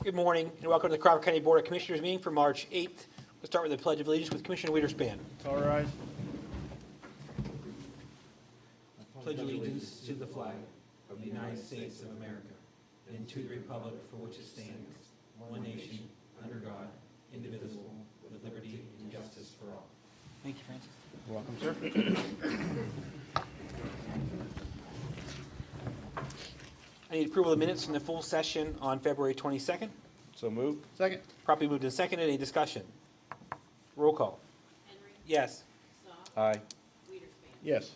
Good morning, and welcome to the Crawford County Board of Commissioners meeting for March 8th. We'll start with the Pledge of Allegiance with Commissioner Wiederspan. All rise. Pledge allegiance to the flag of the United States of America and to the republic for which it stands, one nation, under God, indivisible, with liberty and justice for all. Thank you, Francis. Welcome, sir. I need approval of the minutes from the full session on February 22nd. So moved. Second. Properly moved and seconded. Any discussion? Roll call. Henry. Yes. Soft. Aye. Wiederspin. Yes.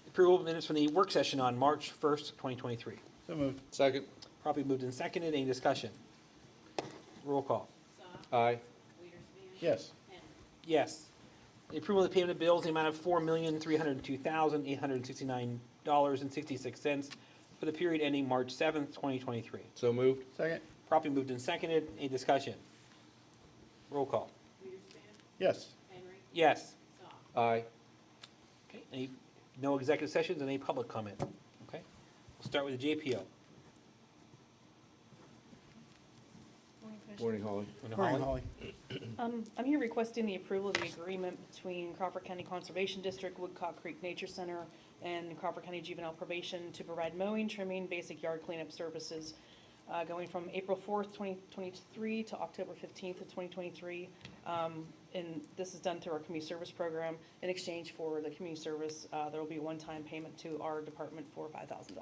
Approval of minutes from the work session on March 1st, 2023. So moved. Second. Properly moved and seconded. Any discussion? Roll call. Soft. Aye. Wiederspin. Yes. Henry. Yes. The approval of the payment of bills in the amount of $4,302,869.66 for the period ending March 7th, 2023. So moved. Second. Properly moved and seconded. Any discussion? Roll call. Wiederspin. Yes. Henry. Yes. Soft. Aye. Okay. No executive sessions and any public comment? Okay. We'll start with the JPO. Morning, Holly. Morning, Holly. I'm here requesting the approval of the agreement between Crawford County Conservation District, Woodcock Creek Nature Center, and Crawford County Juvenile Probation to provide mowing, trimming, basic yard cleanup services going from April 4th, 2023 to October 15th of 2023. And this is done through our community service program. In exchange for the community service, there will be a one-time payment to our department for $5,000.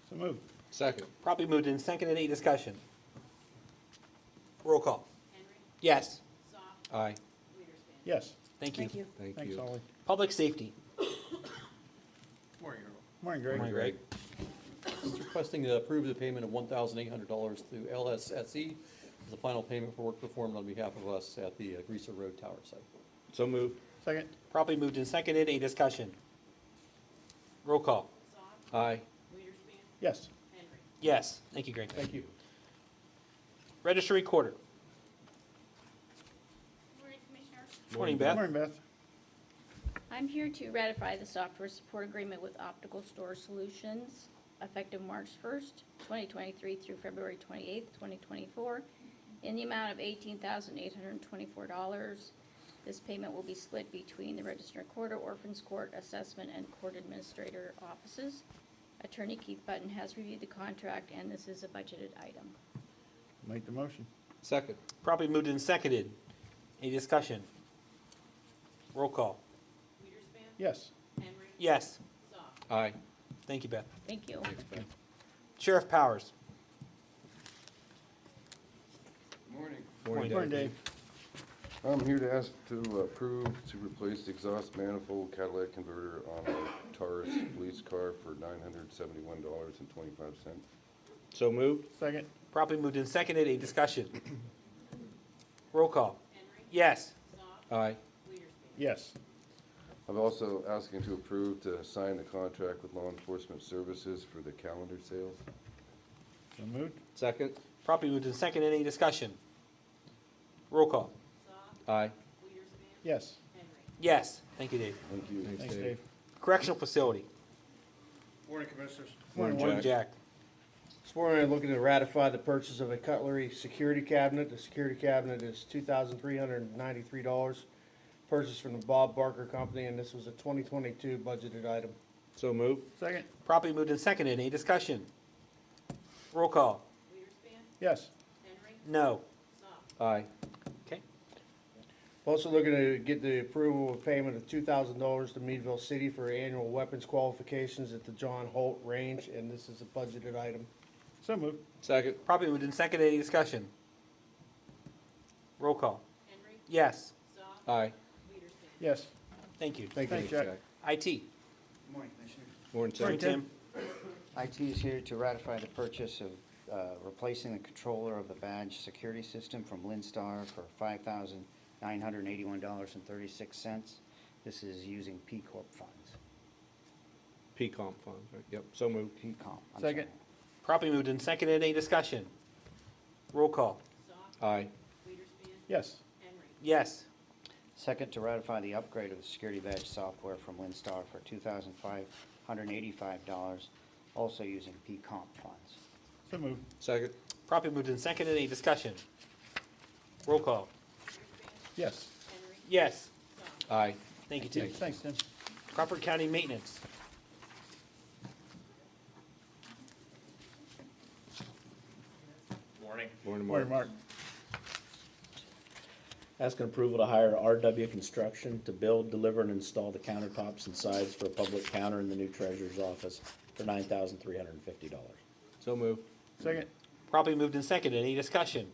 So moved. Second. Properly moved and seconded. Any discussion? Roll call. Henry. Yes. Soft. Aye. Wiederspin. Yes. Thank you. Thank you. Thank Thanks, you. Holly. Public safety. Morning, Greg. Morning, Greg. Just requesting to approve the payment of $1,800 through LSSE as the final payment for work performed on behalf of us at the Greaser Road Tower site. So moved. Second. Properly moved and seconded. Any discussion? Roll call. Soft. Aye. Wiederspin. Yes. Henry. Yes. Thank you, Greg. Thank you. Register recorder. Morning, Commissioners. Morning, Beth. Morning, Beth. I'm here to ratify the software support agreement with Optical Store Solutions effective March 1st, 2023 through February 28th, 2024 in the amount of $18,824. This payment will be split between the Register Recorder, Orphans Court, Assessment, and Court Administrator offices. Attorney Keith Button has reviewed the contract, and this is a budgeted item. Make the motion. Second. Properly moved and seconded. Any discussion? Roll call. Wiederspin. Yes. Henry. Yes. Soft. Aye. Thank you, Beth. Thank you. Thanks, Ben. Sheriff Powers. Morning, Morning, Dave. I'm here to ask to approve to replace the exhaust manifold catalytic converter on our Taurus police car for $971.25. So moved. Second. Properly moved and seconded. Any discussion? Roll call. Henry. Yes. Soft. Aye. Wiederspin. Yes. I'm also asking to approve to sign the contract with Law Enforcement Services for the calendar sales. So moved. Second. Properly moved and seconded. Any discussion? Roll call. Soft. Aye. Wiederspin. Yes. Henry. Yes. Thank you, Dave. Thank you. Thanks, Thanks, Dave. Dave. Correctional facility. Morning, Commissioners. Morning, Morning, Jack. This morning, I'm looking to ratify the purchase of a cutlery security cabinet. The security cabinet is $2,393, purchased from the Bob Barker Company, and this was a 2022 budgeted item. So moved. Second. Properly moved and seconded. Any discussion? Roll call. Wiederspin. Yes. Henry. No. Soft. Aye. Okay. Also looking to get the approval of payment of $2,000 to Meadville City for annual weapons qualifications at the John Holt Range, and this is a budgeted item. So moved. Second. Properly moved and seconded. Any discussion? Roll call. Henry. Yes. Soft. Aye. Wiederspin. Yes. Thank you. Thanks, Jack. IT. Morning, Commissioners. Morning, Morning, Tim. Tim. IT is here to ratify the purchase of replacing the controller of the badge security system from Linstar for $5,981.36. This is using P Corp funds. P-comp funds, right? Yep. So moved. P Comp. I'm Second. sorry. Properly moved and seconded. Any discussion? Roll call. Soft. Aye. Wiederspin. Yes. Henry. Yes. Second, to ratify the upgrade of the security badge software from Linstar for $2,585, also using P Comp funds. So moved. Second. Properly moved and seconded. Any discussion? Roll call. Yes. Henry. Yes. Aye. Thank you, Tim. Thanks, Tim. Crawford County Maintenance. Morning, Morning, Mark. Mark. Asking approval to hire RW Construction to build, deliver, and install the countertops and sides for a public counter in the new treasurer's office for $9,350. So moved. Second. Properly moved and seconded. Any discussion?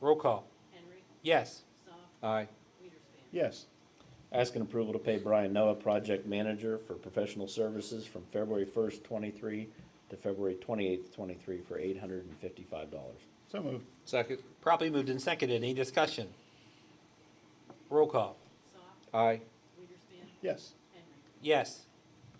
Roll call. Henry. Yes. Soft. Aye. Weiderspan. Yes. Asking approval to pay Brian Noah, project manager, for professional services from February 1st, 23 to February 28th, 23 for $855. So moved. Second. Properly moved and seconded. Any discussion? Roll call. Soft. Aye. Weiderspan. Yes. Henry. Yes.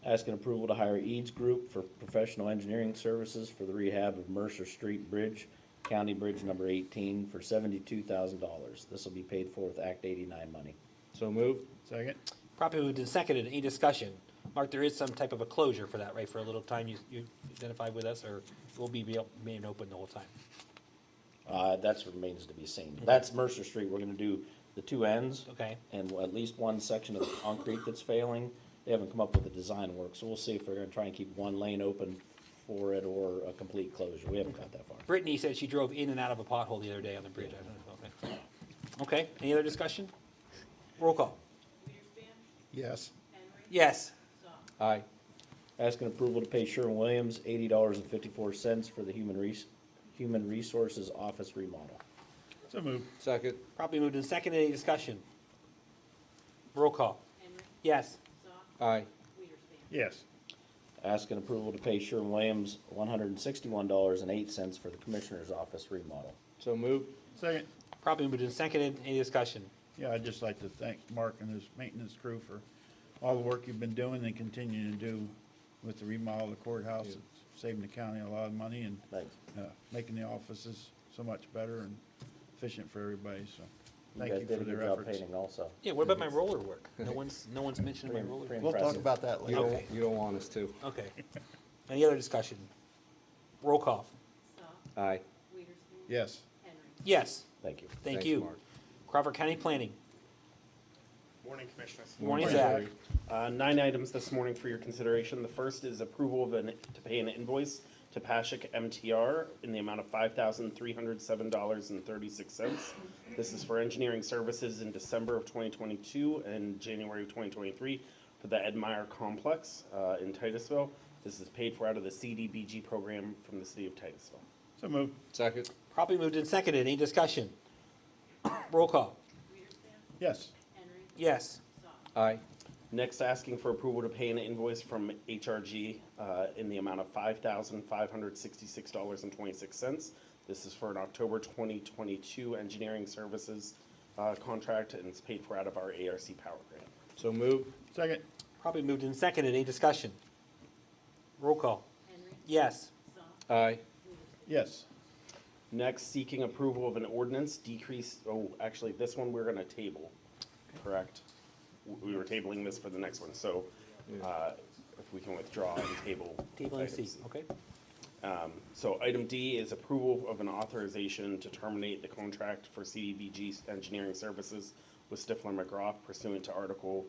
Asking approval to hire Eads Group for professional engineering services for the rehab of Mercer Street Bridge, County Bridge number 18 for $72,000. This will be paid for with Act 89 money. So moved. Second. Properly moved and seconded. Any discussion? Mark, there is some type of a closure for that, right? For a little time you identified with us, or will be being open the whole time? That remains to be seen. That's Mercer Street. We're gonna do the two ends. Okay. And at least one section of the concrete that's failing. They haven't come up with the design work, so we'll see if they're gonna try and keep one lane open for it or a complete closure. We haven't got that far. Brittany said she drove in and out of a pothole the other day on the bridge. I don't know. Okay. Okay. Any other discussion? Roll call. Weiderspan. Yes. Henry. Yes. Soft. Aye. Asking approval to pay Sherwin-Williams $80.54 for the Human Resources Office remodel. So moved. Second. Properly moved and seconded. Any discussion? Roll call. Henry. Yes. Soft. Aye. Weiderspan. Yes. Asking approval to pay Sherwin-Williams $161.08 for the Commissioner's Office remodel. So moved. Second. Properly moved and seconded. Any discussion? Yeah, I'd just like to thank Mark and his maintenance crew for all the work you've been doing and continue to do with the remodel of the courthouse. Yeah. It's saving the county a lot of money and Thanks. making the offices so much better and efficient for everybody, so You thank guys you did for a good their job efforts. painting also. Yeah. What about my roller work? No one's mentioned my Pretty- roller. pretty We'll talk impressive. about that You later. Okay. don't, you don't want us to. Okay. Any other discussion? Roll call. Soft. Aye. Weiderspan. Yes. Henry. Yes. Thank you. Thank Thanks, you. Mark. Crawford County Planning. Morning, Commissioners. Morning, Morning, Zach. 9 items this morning for your consideration. The first is approval to pay an invoice to Pashik MTR in the amount of $5,307.36. This is for engineering services in December of 2022 and January of 2023 for the Ed Meyer Complex in Titusville. This is paid for out of the CDBG program from the city of Titusville. So moved. Second. Properly moved and seconded. Any discussion? Roll call. Weiderspan. Yes. Henry. Yes. Soft. Aye. Next, asking for approval to pay an invoice from HRG in the amount of $5,566.26. This is for an October 2022 engineering services contract, and it's paid for out of our ARC Power Grant. So moved. Second. Probably moved and seconded. Any discussion? Roll call. Henry. Yes. Soft. Aye. Weiderspan. Yes. Next, seeking approval of an ordinance actually, this one we're gonna table, correct? We were tabling this for the next one, so if we can withdraw and table. Table and C. item C. Okay. So item D is approval of an authorization to terminate the contract for CDBG engineering services with Stifler McGraw pursuant to Article,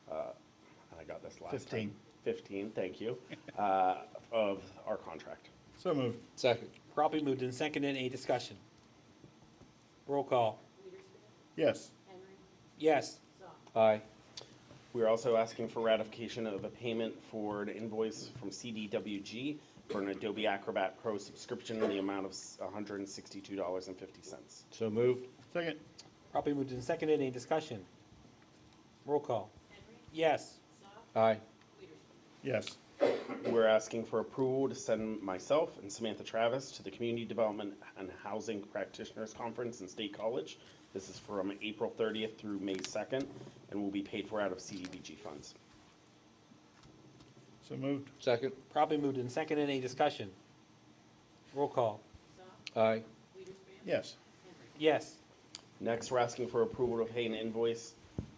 and I got this last time. 15, thank you, of our contract. So moved. Second. Probably moved and seconded. Any discussion? Roll call. Weiderspan. Yes. Henry. Yes. Soft. Aye. We're also asking for ratification of a payment for an invoice from CDWG for an Adobe Acrobat Pro subscription in the amount of $162.50. So moved. Second. Probably moved and seconded. Any discussion? Roll call. Henry. Yes. Soft. Aye. Weiderspan. Yes. We're asking for approval to send myself and Samantha Travis to the Community Development and Housing Practitioners Conference in State College. This is from April 30th through May 2nd and will be paid for out of CDBG funds. So moved. Second. Probably moved and seconded. Any discussion? Roll call. Soft. Aye. Weiderspan. Yes. Henry. Yes. Next, we're asking for approval to pay an invoice,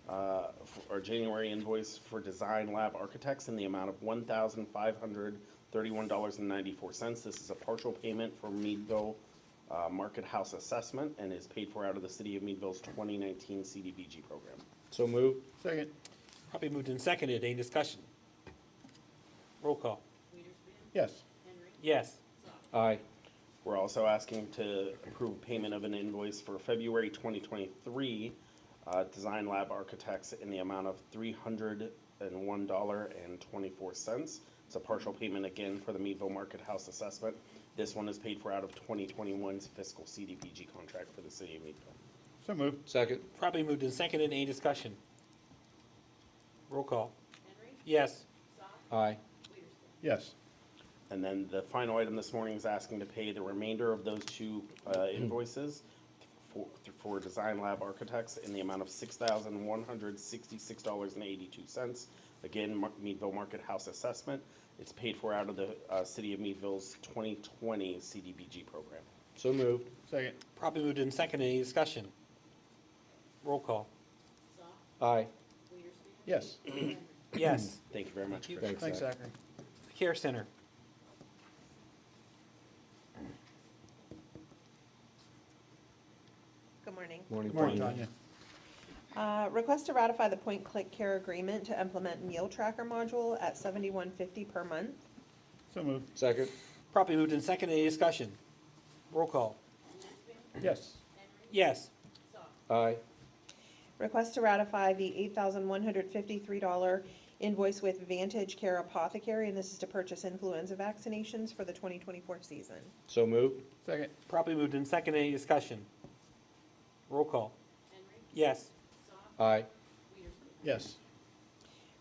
our January invoice for Design Lab Architects in the amount of $1,500 $31.94. This is a partial payment for Meadville Market House Assessment and is paid for out of the City of Meadville's 2019 CDBG program. So moved. Second. Probably moved and seconded. Any discussion? Roll call. Yes. Yes. Aye. We're also asking to approve payment of an invoice for February 2023 Design Lab Architects in the amount of $301.24. It's a partial payment again for the Meadville Market House Assessment. This one is paid for out of 2021's fiscal CDBG contract for the City of Meadville. So moved. Second. Probably moved and seconded. Any discussion? Roll call. Yes. Aye. Yes. And then the final item this morning is asking to pay the remainder of those two invoices for Design Lab Architects in the amount of $6,166.82. Again, Meadville Market House Assessment. It's paid for out of the City of Meadville's 2020 CDBG program. So moved. Second. Probably moved and seconded. Any discussion? Roll call. Aye. Yes. Yes. Thank you very much, Thank Chris. you. Thanks, Zachary. Care Center. Good morning. Morning. Good morning, Tanya. Request to ratify the Point Click Care Agreement to implement meal tracker module at $71.50 per month. So moved. Second. Probably moved and seconded. Any discussion? Roll call. Yes. Yes. Aye. Request to ratify the $8,153 invoice with Vantage Care Apothecary, and this is to purchase influenza vaccinations for the 2024 season. So moved. Second. Probably moved and seconded. Any discussion? Roll call. Yes. Aye. Yes.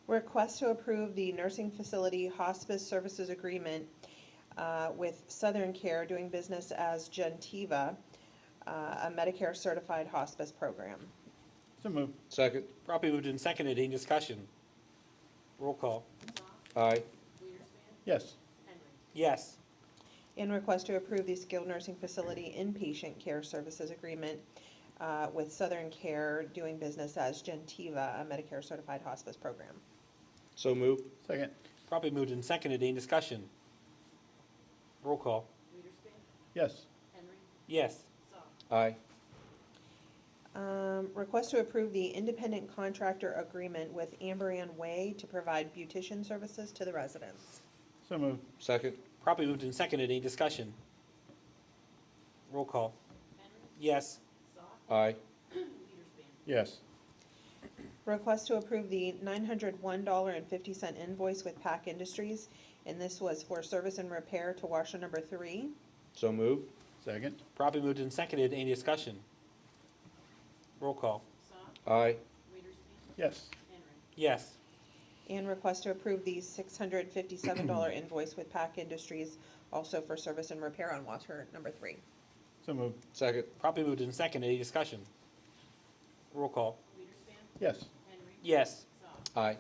Request to approve the nursing facility hospice services agreement with Southern Care doing business as Gentiva, a Medicare certified hospice program. So moved. Second. Probably moved and seconded. Any discussion? Roll call. Aye. Yes. Yes. And request to approve the skilled nursing facility inpatient care services agreement with Southern Care doing business as Gentiva, a Medicare certified hospice program. So moved. Second. Probably moved and seconded. Any discussion? Roll call. Yes. Yes. Aye. Request to approve the independent contractor agreement with Amber Ann Way to provide beautician services to the residents. So moved. Second. Probably moved and seconded. Any discussion? Roll call. Yes. Aye. Yes. Request to approve the $901.50 invoice with Pack Industries, and this was for service and repair to washer number 3. So moved. Second. Probably moved and seconded. Any discussion? Roll call. Aye. Yes. Yes. And request to approve the $657 invoice with Pack Industries, also for service and repair on washer number 3. So moved. Second. Probably moved and seconded. Any discussion? Roll call. Yes. Yes. Aye.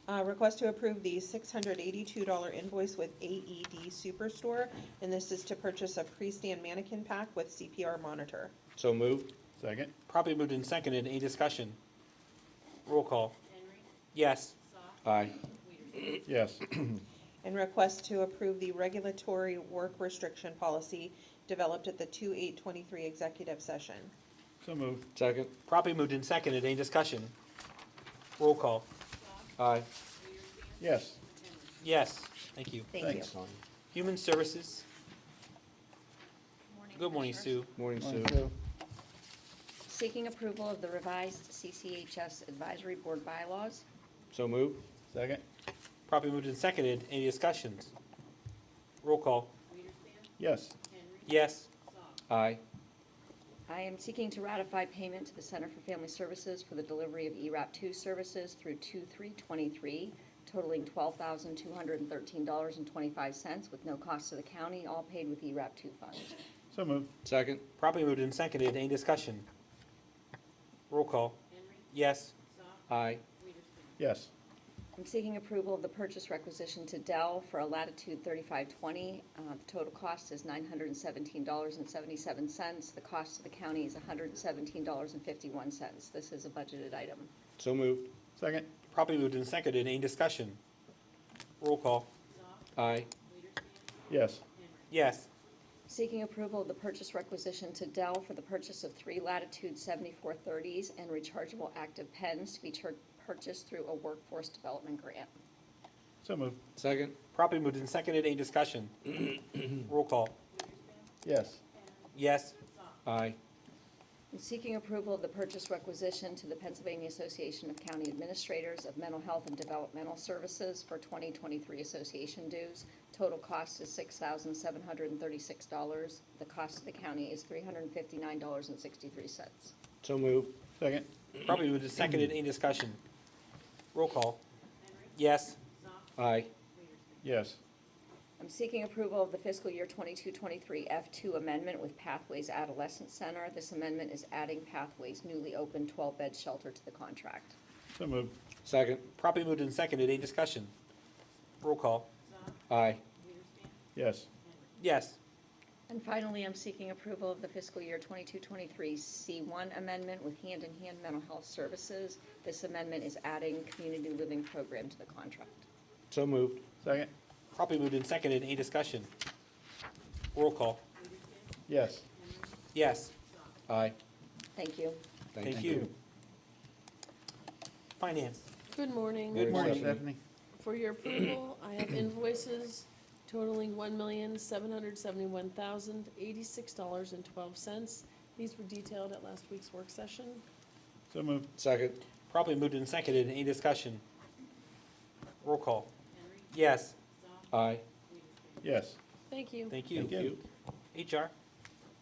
Request to approve the $682 invoice with AED Superstore, and this is to purchase a pre-stand mannequin pack with CPR monitor. So moved. Second. Probably moved and seconded. Any discussion? Roll call. Yes. Aye. Yes. And request to approve the regulatory work restriction policy developed at the 2/8/23 executive session. So moved. Second. Probably moved and seconded. Any discussion? Roll call. Aye. Yes. Yes. Thank you. Thank you. Thanks. Human Services. Good morning, Sue. Morning, Sue. Morning, Sue. Seeking approval of the revised CCHS Advisory Board bylaws. So moved. Second. Probably moved and seconded. Any discussions? Roll call. Yes. Yes. Aye. I am seeking to ratify payment to the Center for Family Services for the delivery of ERAP2 services through 2/3/23, totaling $12,213.25 with no cost to the county, all paid with ERAP2 funds. So moved. Second. Probably moved and seconded. Any discussion? Roll call. Yes. Aye. Yes. I'm seeking approval of the purchase requisition to Dell for a Latitude 3520. The total cost is $917.77. The cost to the county is $117.51. This is a budgeted item. So moved. Second. Probably moved and seconded. Any discussion? Roll call. Aye. Yes. Yes. Seeking approval of the purchase requisition to Dell for the purchase of 3 Latitude 7430s and rechargeable active pens to be purchased through a workforce development grant. So moved. Second? Properly moved and seconded. Any discussion? Roll call. Yes. Yes. Aye. And seeking approval of the purchase requisition to the Pennsylvania Association of County Administrators of Mental Health and Developmental Services for 2023 association dues. Total cost is $6,736. The cost to the county is $359.63. So moved. Second. Properly moved and seconded. Any discussion? Roll call. Yes. Aye. Yes. I'm seeking approval of the fiscal year 22-23 F2 amendment with Pathways Adolescent Center. This amendment is adding Pathways' newly opened 12-bed shelter to the contract. So moved. Second? Properly moved and seconded. Any discussion? Roll call. Aye. Yes. Yes. And finally, I'm seeking approval of the fiscal year 22-23 C1 amendment with Hand in Hand Mental Health Services. This amendment is adding community living program to the contract. So moved. Second. Properly moved and seconded. Any discussion? Roll call. Yes. Yes. Aye. Thank you. Thank you. Finance. Good morning. Good Morning, morning. Stephanie. For your approval, I have invoices totaling $1,771,086.12. These were detailed at last week's work session. So moved. Second? Properly moved and seconded. Any discussion? Roll call. Yes. Aye. Yes. Thank you. Thank you. Thank you. HR.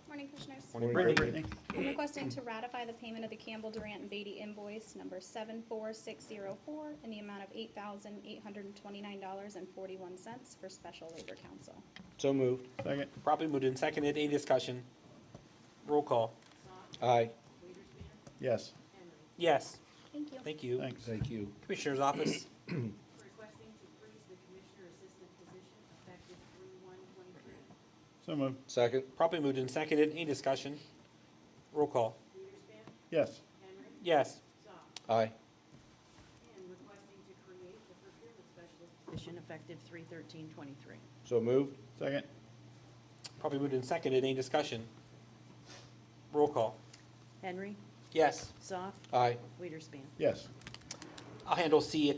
Morning, Commissioners. Morning, Morning, Brittany. Brittany. I'm requesting to ratify the payment of the Campbell, Durant, and Beatty invoice number 74604 in the amount of $8,829.41 for special labor council. So moved. Second. Properly moved and seconded. Any discussion? Roll call. Aye. Yes. Yes. Thank you. Thank you. Thanks. Thank you. Commissioner's office. Requesting to freeze the commissioner assistant position effective 3/1/23. So moved. Second? Properly moved and seconded. Any discussion? Roll call. Weiderspan, Yes. Henry, Yes. Soft. Aye. And requesting to create the procurement specialist position effective 3/13/23. So moved. Second. Properly moved and seconded. Any discussion? Roll call. Henry, Yes. Soft, Aye. Weiderspan. Yes. I'll handle C.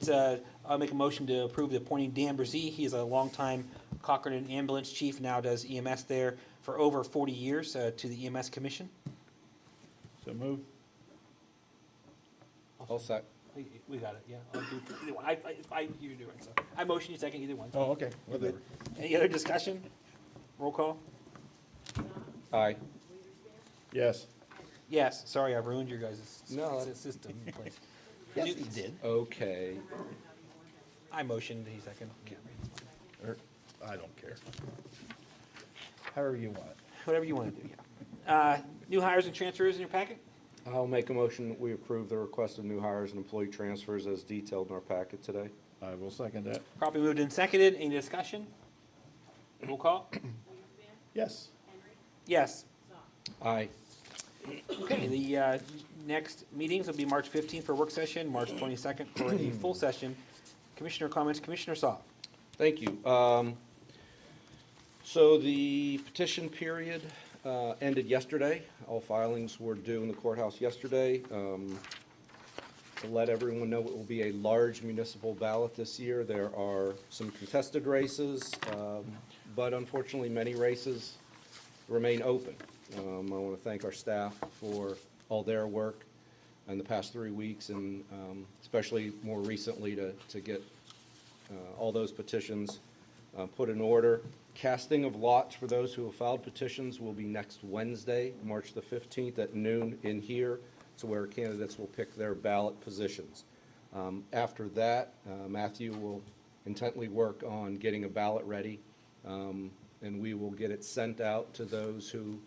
I'll make a motion to approve the appointing Dan Brzee. He is a longtime Cochrane ambulance chief, now does EMS there for over 40 years, to the EMS commission. So moved. I'll sec. We got it, yeah. I'll do either one. You're doing so. I motion you second either one. Oh, okay. Whatever. Any other discussion? Roll call? Aye. Yes. Yes, sorry, I ruined your guys' No. system. Yes, he did. Okay. I motioned, he second. I don't care. However you want it. Whatever you want to do, yeah. New hires and transfers in your packet? I'll make a motion that we approve the request of new hires and employee transfers as detailed in our packet today. I will second that. Properly moved and seconded. Any discussion? Roll call? Yes. Yes. Aye. Okay, the next meetings will be March 15th for a work session, March 22nd for a full session. Commissioner comments, Commissioner Saw. Thank you. So the petition period ended yesterday. All filings were due in the courthouse yesterday. To let everyone know, it will be a large municipal ballot this year. There are some contested races, but unfortunately, many races remain open. I want to thank our staff for all their work in the past 3 weeks, and especially more recently to get all those petitions put in order. Casting of lots for those who have filed petitions will be next Wednesday, March the 15th at noon in here. So where candidates will pick their ballot positions. After that, Matthew will intently work on getting a ballot ready, and we will get it sent out to those who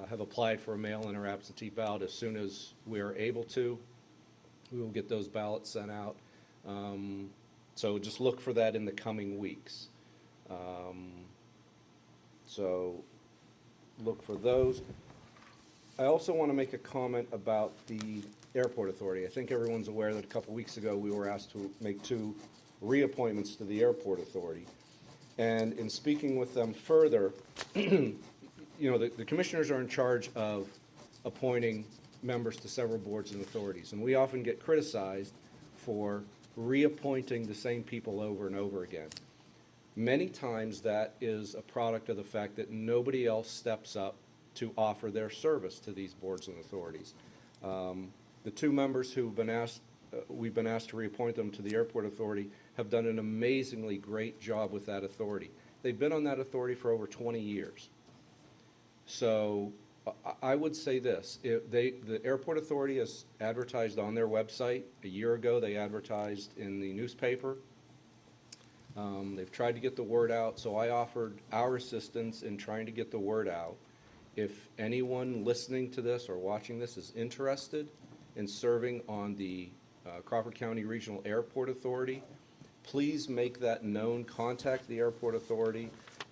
have applied for a mail-in or absentee ballot as soon as we are able to. We will get those ballots sent out. So just look for that in the coming weeks. So look for those. I also want to make a comment about the airport authority. I think everyone's aware that a couple weeks ago we were asked to make 2 reappointments to the airport authority. And in speaking with them further, you know, the commissioners are in charge of appointing members to several boards and authorities. And we often get criticized for reappointing the same people over and over again. Many times that is a product of the fact that nobody else steps up to offer their service to these boards and authorities. The two members who've been asked, we've been asked to reappoint them to the Airport Authority have done an amazingly great job with that authority. They've been on that authority for over 20 years. So I would say this, the Airport Authority has advertised on their website. A year ago, they advertised in the newspaper. They've tried to get the word out, so I offered our assistance in trying to get the word out. If anyone listening to this or watching this is interested in serving on the Crawford County Regional Airport Authority, please make that known. Contact the Airport Authority.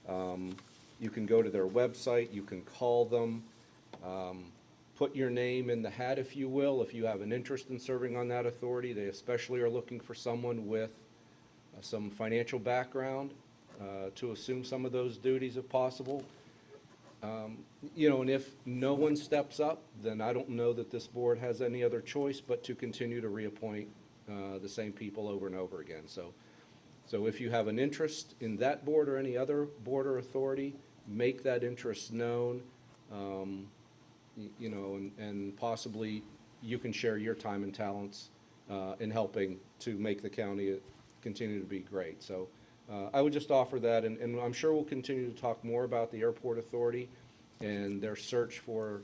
You can go to their website, you can call them, put your name in the hat, if you will, if you have an interest in serving on that authority. They especially are looking for someone with some financial background to assume some of those duties if possible. You know, and if no one steps up, then I don't know that this board has any other choice but to continue to reappoint the same people over and over again. So if you have an interest in that board or any other board or authority, make that interest known, you know, and possibly you can share your time and talents in helping to make the county continue to be great. So I would just offer that, and I'm sure we'll continue to talk more about the Airport Authority and their search for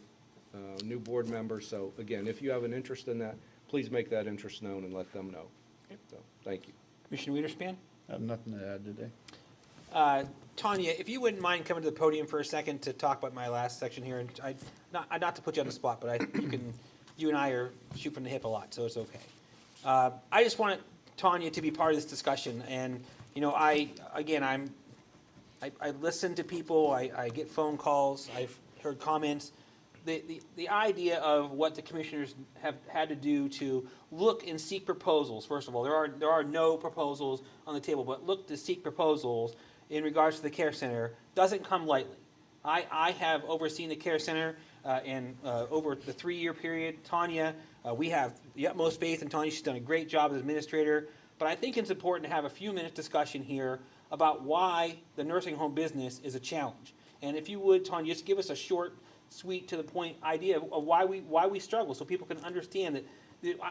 new board members. So again, if you have an interest in that, please make that interest known and let them know. So, thank you. Commissioner Wiederspan? I have nothing to add today. Tanya, if you wouldn't mind coming to the podium for a second to talk about my last section here, and not to put you on the spot, but you and I are shoot from the hip a lot, so it's okay. I just wanted Tanya to be part of this discussion, and you know, I listen to people, I get phone calls, I've heard comments. The idea of what the commissioners have had to do to look and seek proposals, first of all, there are no proposals on the table, but look to seek proposals in regards to the care center doesn't come lightly. I have overseen the care center and over the 3-year period. Tanya, we have the utmost faith in Tanya. She's done a great job as administrator, but I think it's important to have a few minutes discussion here about why the nursing home business is a challenge. And if you would, Tanya, just give us a short, sweet, to the point idea of why we struggle, so people can understand that.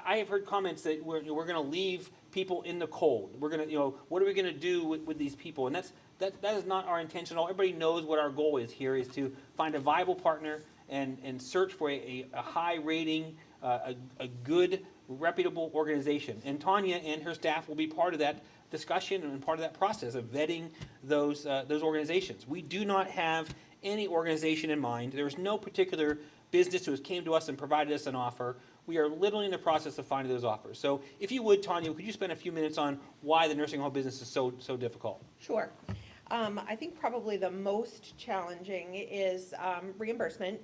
I have heard comments that we're going to leave people in the cold. We're going to, you know, what are we going to do with these people? And that is not our intention at all. Everybody knows what our goal is here, is to find a viable partner and search for a high rating, a good, reputable organization. And Tanya and her staff will be part of that discussion and part of that process of vetting those organizations. We do not have any organization in mind. There is no particular business who has came to us and provided us an offer. We are literally in the process of finding those offers. So if you would, Tanya, could you spend a few minutes on why the nursing home business is so difficult? Sure. I think probably the most challenging is reimbursement.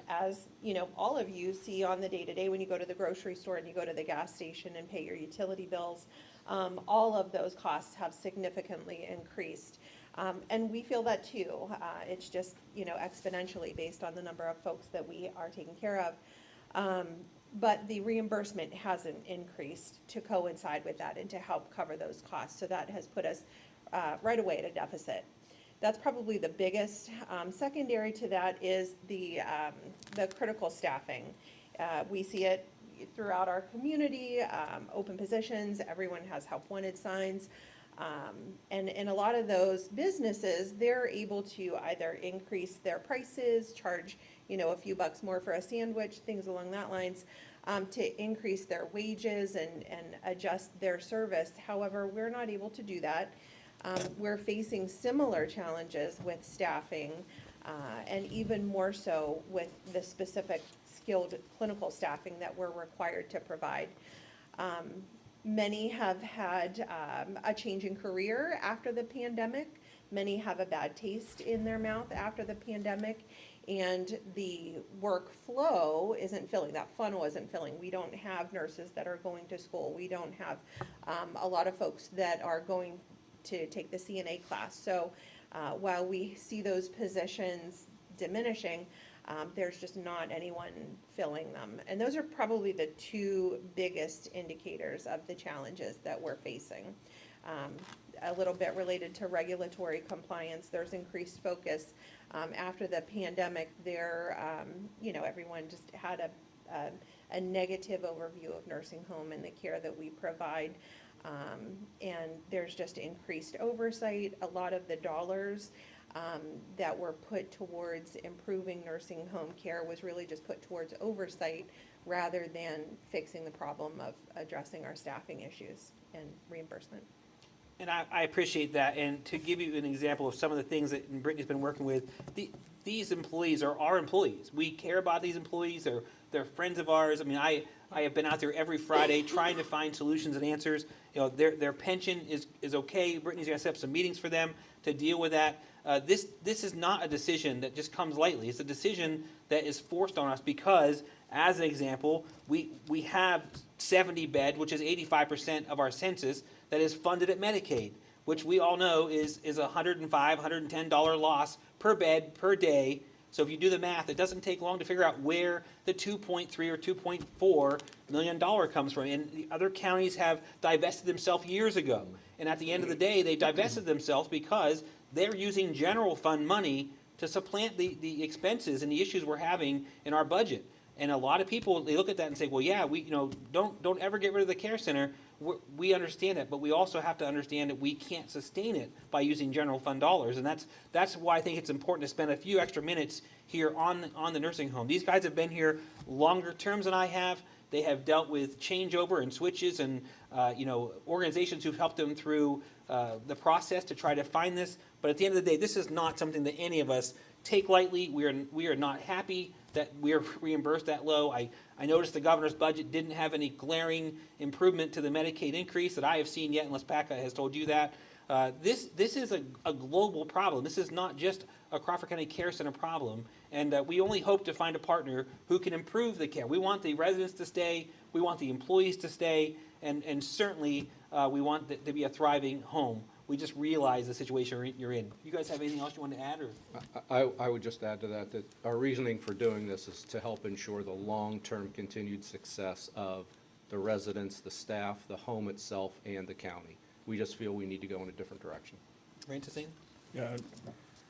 As you know, all of you see on the day-to-day when you go to the grocery store and you go to the gas station and pay your utility bills, all of those costs have significantly increased. And we feel that too. It's just, you know, exponentially based on the number of folks that we are taking care of. But the reimbursement hasn't increased to coincide with that and to help cover those costs. So that has put us right away at a deficit. That's probably the biggest. Secondary to that is the critical staffing. We see it throughout our community, open positions, everyone has help wanted signs. And in a lot of those businesses, they're able to either increase their prices, charge, you know, a few bucks more for a sandwich, things along that lines, to increase their wages and adjust their service. However, we're not able to do that. We're facing similar challenges with staffing, and even more so with the specific skilled clinical staffing that we're required to provide. Many have had a change in career after the pandemic. Many have a bad taste in their mouth after the pandemic, and the workflow isn't filling, that funnel isn't filling. We don't have nurses that are going to school. We don't have a lot of folks that are going to take the CNA class. So while we see those positions diminishing, there's just not anyone filling them. And those are probably the two biggest indicators of the challenges that we're facing. A little bit related to regulatory compliance, there's increased focus. After the pandemic, everyone just had a negative overview of nursing home and the care that we provide. And there's just increased oversight. A lot of the dollars that were put towards improving nursing home care was really just put towards oversight rather than fixing the problem of addressing our staffing issues and reimbursement. And I appreciate that. And to give you an example of some of the things that Brittany's been working with, these employees are our employees. We care about these employees. They're friends of ours. I mean, I have been out there every Friday trying to find solutions and answers. Their pension is okay. Brittany's going to set up some meetings for them to deal with that. This is not a decision that just comes lightly. It's a decision that is forced on us because, as an example, we have 70 bed, which is 85% of our census, that is funded at Medicaid, which we all know is $105, $110 loss per bed per day. So if you do the math, it doesn't take long to figure out where the $2.3 or $2.4 million comes from. And the other counties have divested themselves years ago. And at the end of the day, they divested themselves because they're using general fund money to supplant the expenses and the issues we're having in our budget. And a lot of people, they look at that and say, well, yeah, don't ever get rid of the care center. We understand that, but we also have to understand that we can't sustain it by using general fund dollars. And that's why I think it's important to spend a few extra minutes here on the nursing home. These guys have been here longer terms than I have. They have dealt with changeover and switches and organizations who've helped them through the process to try to find this. But at the end of the day, this is not something that any of us take lightly. We are not happy that we are reimbursed that low. I noticed the governor's budget didn't have any glaring improvement to the Medicaid increase that I have seen yet, unless PACA has told you that. This is a global problem. This is not just a Crawford County Care Center problem, and we only hope to find a partner who can improve the care. We want the residents to stay, we want the employees to stay, and certainly we want it to be a thriving home. We just realize the situation you're in. You guys have anything else you want to add? Or I would just add to that our reasoning for doing this is to help ensure the long-term continued success of the residents, the staff, the home itself, and the county. We just feel we need to go in a different direction. Rantasine? Yeah,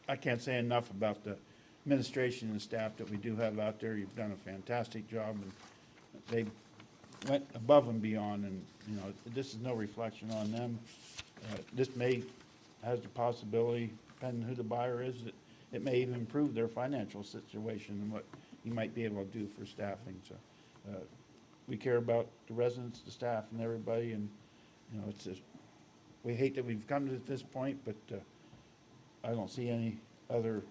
I can't say enough about the administration and staff that we do have out there. You've done a fantastic job, and they went above and beyond, and, this is no reflection on them. This has the possibility, depending who the buyer is, that it may even improve their financial situation and what you might be able to do for staffing. So we care about the residents, the staff, and everybody, and, it's just, we hate that we've come to this point, but I don't see any other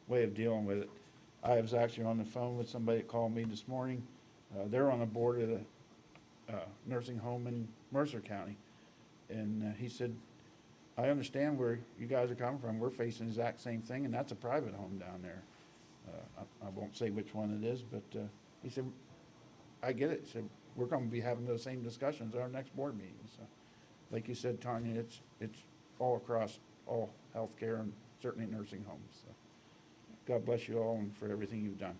way of dealing with it. I was actually on the phone with somebody that called me this morning. They're on the board of the nursing home in Mercer County. And he said, I understand where you guys are coming from. We're facing the exact same thing, and that's a private home down there. I won't say which one it is, but he said, I get it. He said, we're going to be having those same discussions at our next board meeting. So, like you said, Tanya, it's all across all healthcare and certainly nursing homes. So, God bless you all and for everything you've done.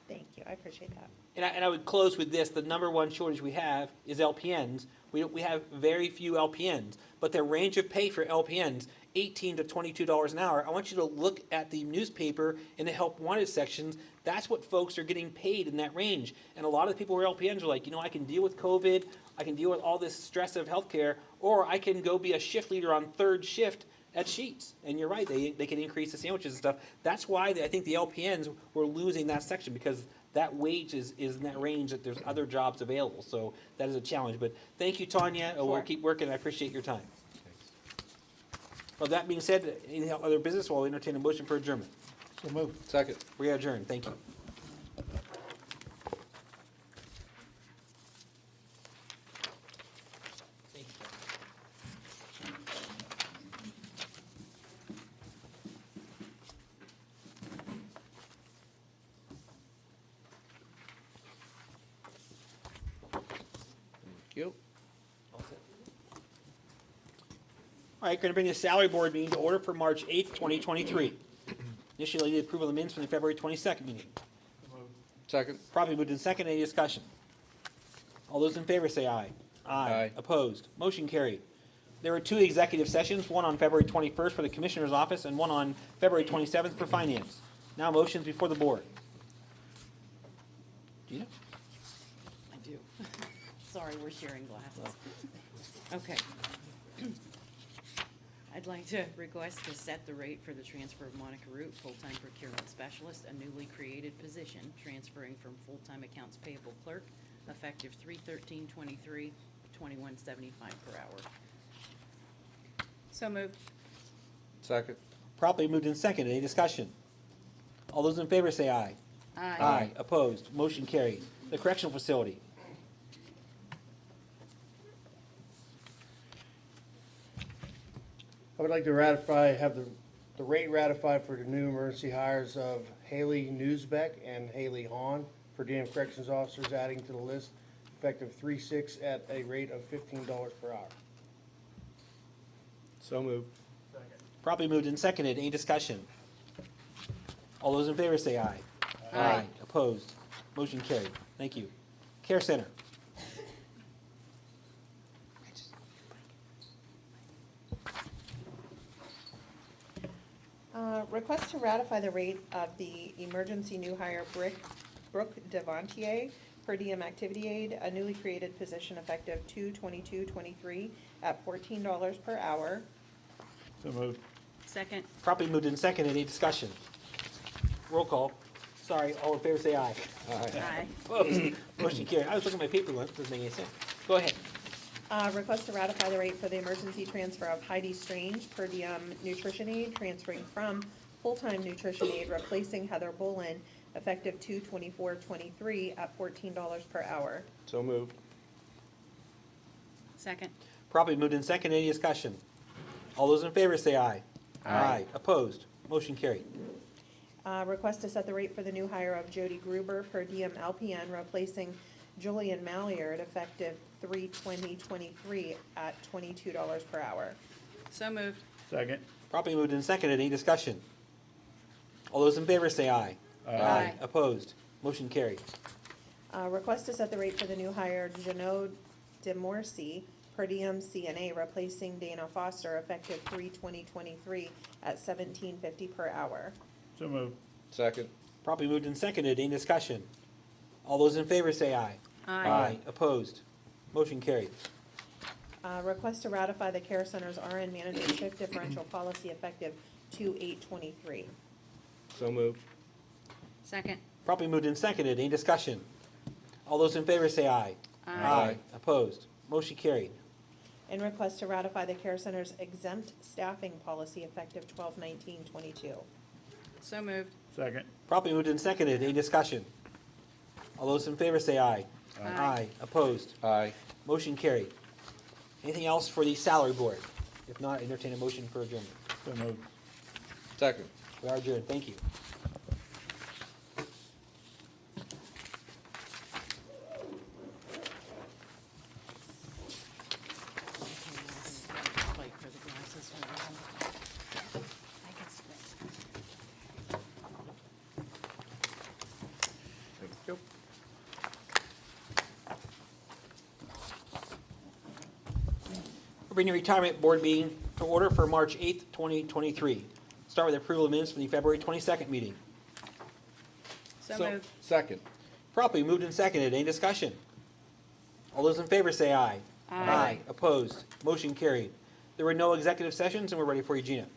Thank you, I appreciate that. And I would close with this. The number one shortage we have is LPNs. We have very few LPNs, but their range of pay for LPNs, $18 to $22 an hour. I want you to look at the newspaper in the help wanted sections. That's what folks are getting paid in that range. And a lot of the people who are LPNs are like, I can deal with COVID, I can deal with all this stress of healthcare, or I can go be a shift leader on third shift at Sheets. And you're right, they can increase the sandwiches and stuff. That's why I think the LPNs were losing that section, because that wage is in that range that there's other jobs available. So that is a challenge. But thank you, Tanya. We'll keep working. I appreciate your time. Well, that being said, any other business, we'll entertain a motion for adjournment. So moved. Second. We are adjourned. Thank you. You. All right, going to bring the salary board meeting to order for March 8th, 2023. Initially, the approval of the minutes from the February 22nd meeting. Second. Probably moved in second. Any discussion? All those in favor say aye. Aye. Opposed? Motion carried. There were two executive sessions, one on February 21st for the Commissioner's Office and one on February 27th for Finance. Now motions before the board. Gina? I do. Sorry, we're sharing glasses. Okay. I'd like to request to set the rate for the transfer of Monica Root, full-time procurement specialist, a newly created position, transferring from full-time accounts payable clerk, effective 3/13/23, $21.75 per hour. So moved. Second. Properly moved in second. Any discussion? All those in favor say aye. Aye. Opposed? Motion carried. The Correctional Facility. I would like to have the rate ratified for the new emergency hires of Haley Newsbeck and Haley Hahn, per diem corrections officers, adding to the list, effective 3/6 at a rate of $15 per hour. So moved. Properly moved and seconded. Any discussion? All those in favor say aye. Aye. Opposed? Motion carried. Thank you. Care Center. Request to ratify the rate of the emergency new hire Brooke Devantier, per diem activity aide, a newly created position effective 2/22/23 at $14 per hour. So moved. Second. Properly moved and seconded. Any discussion? Roll call. Sorry, all in favor say aye. Aye. Opposed? Motion carried. I was looking at my paper once, doesn't make any sense. Go ahead. Request to ratify the rate for the emergency transfer of Heidi Strange, per diem nutrition aide, transferring from full-time nutrition aide, replacing Heather Bolin, effective 2/24/23 at $14 per hour. So moved. Second. Properly moved and seconded. Any discussion? All those in favor say aye. Aye. Opposed? Motion carried. Request to set the rate for the new hire of Jody Gruber, per diem LPN, replacing Julian Malliard, effective 3/20/23 at $22 per hour. So moved. Second. Properly moved and seconded. Any discussion? All those in favor say aye. Aye. Opposed? Motion carried. Request to set the rate for the new hire Janot Demorsi, per diem CNA, replacing Dana Foster, effective 3/20/23 at $17.50 per hour. So moved. Second. Properly moved and seconded. Any discussion? All those in favor say aye. Aye. Opposed? Motion carried. Request to ratify the Care Center's RN manager shift differential policy effective 2/8/23. So moved. Second. Properly moved and seconded. Any discussion? All those in favor say aye. Aye. Opposed? Motion carried. And request to ratify the Care Center's exempt staffing policy effective 12/19/22. So moved. Second. Properly moved and seconded. Any discussion? All those in favor say aye. Aye. Opposed? Aye. Motion carried. Anything else for the salary board? If not, entertain a motion for adjournment. So moved. Second. We are adjourned. Thank you. Fight for the glasses. I can split. We'll bring the retirement board meeting to order for March 8th, 2023. Start with approval of minutes from the February 22nd meeting. So moved. Second. Properly moved and seconded. Any discussion? All those in favor say aye. Aye. Opposed? Motion carried. There were no executive sessions, and we're ready for you, Gina.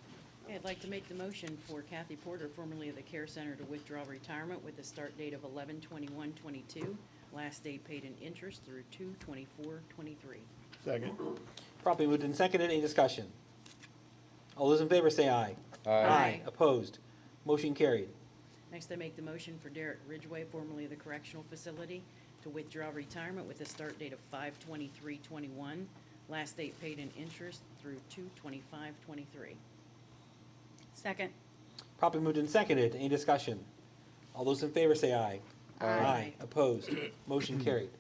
Okay, I'd like to make the motion for Kathy Porter, formerly of the Care Center, to withdraw retirement with a start date of 11/21/22, last day paid in interest through 2/24/23. Second. Properly moved and seconded. Any discussion? All those in favor say aye. Aye. Opposed? Motion carried. Next, I make the motion for Derek Ridgway, formerly of the Correctional Facility, to withdraw retirement with a start date of 5/23/21, last date paid in interest through 2/25/23. Second. Properly moved and seconded. Any discussion? All those in favor say aye. Aye. Opposed? Motion carried.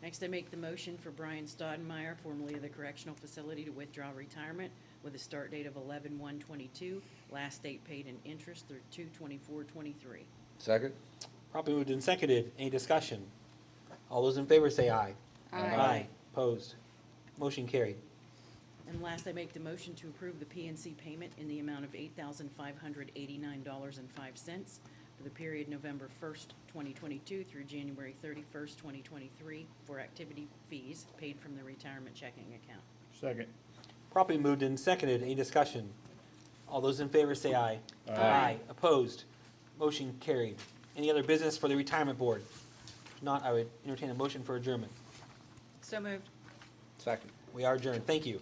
Next, I make the motion for Brian Stoudemire, formerly of the Correctional Facility, to withdraw retirement with a start date of 11/1/22, last date paid in interest through 2/24/23. Second? Properly moved and seconded. Any discussion? All those in favor say aye. Aye. Opposed? Motion carried. And last, I make the motion to approve the PNC payment in the amount of $8,589.05 for the period November 1st, 2022 through January 31st, 2023 for activity fees paid from the retirement checking account. Second. Properly moved and seconded. Any discussion? All those in favor say aye. Aye. Opposed? Motion carried. Any other business for the retirement board? If not, I would entertain a motion for adjournment. So moved. Second. We are adjourned. Thank you.